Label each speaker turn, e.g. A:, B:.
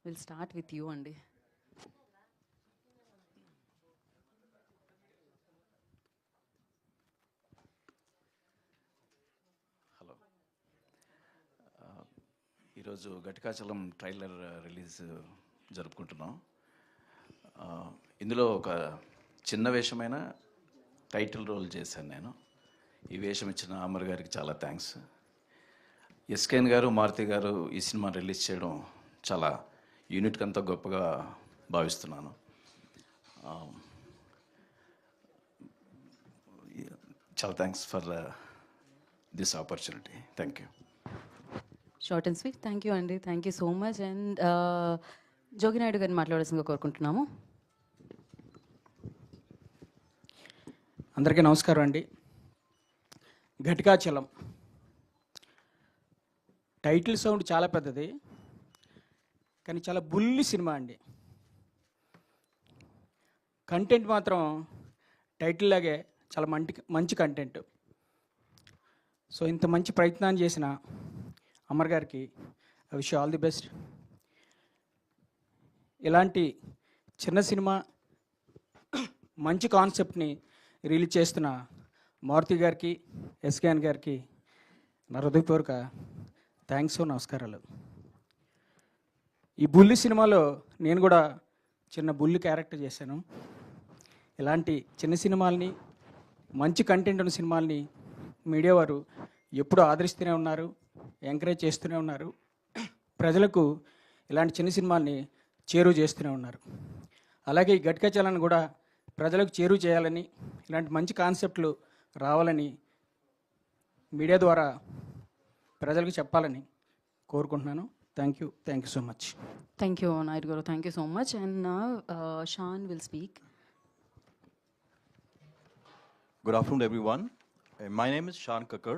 A: Will start with you అండి.
B: Hello, ఈరోజు Ghatikachalam trailer release జరుపుకుంటున్నాం. ఇందులో ఒక చిన్న వేషమైన టైటిల్ రోల్ చేశాను నేను. ఈ వేషం ఇచ్చిన అమర్ గారికి చాలా థ్యాంక్స్. ఎస్కేఎన్ గారు, మారుతి గారు ఈ సినిమా రిలీజ్ చేయడం చాలా యూనిట్కి అంతా గొప్పగా భావిస్తున్నాను. చాలా thanks for this opportunity. Thank you.
A: Short and sweet. Thank you అండి. Thank you so much. And Joginaidu గారిని మాట్లాడాల్సిందిగా కోరుకుంటున్నాము.
C: అందరికీ నమస్కారం అండి. ఘటికాచలం టైటిల్ సౌండ్ చాలా పెద్దది, కానీ చాలా బుల్లి సినిమా అండి. కంటెంట్ మాత్రం టైటిల్ లాగే చాలా మంచి కంటెంట్. సో ఇంత మంచి ప్రయత్నాన్ని చేసిన అమర్ గారికి I wish all the best. ఇలాంటి చిన్న సినిమా మంచి కాన్సెప్ట్ని రిలీజ్ చేస్తున్న మారుతి గారికి, ఎస్కేఎన్ గారికి నా హృదయపూర్వక థ్యాంక్స్, నమస్కారాలు. ఈ బుల్లి సినిమాలో నేను కూడా చిన్న బుల్లి క్యారెక్టర్ చేశాను. ఇలాంటి చిన్న సినిమాల్ని, మంచి కంటెంట్ ఉన్న సినిమాల్ని మీడియా వారు ఎప్పుడూ ఆదరిస్తూనే ఉన్నారు, ఎంకరేజ్ చేస్తూనే ఉన్నారు. ప్రజలకు ఇలాంటి చిన్న సినిమాల్ని చేరువ చేస్తూనే ఉన్నారు. అలాగే ఈ ఘటికాచలాన్ని కూడా ప్రజలకు చేరువ చేయాలని, ఇలాంటి మంచి కాన్సెప్ట్లు రావాలని మీడియా ద్వారా ప్రజలకు చెప్పాలని కోరుకుంటున్నాను. Thank you so much.
A: Thank you Naidu గారు. Thank you so much. And Shaan will speak.
D: Good afternoon, everyone. My name is Shan Kakar.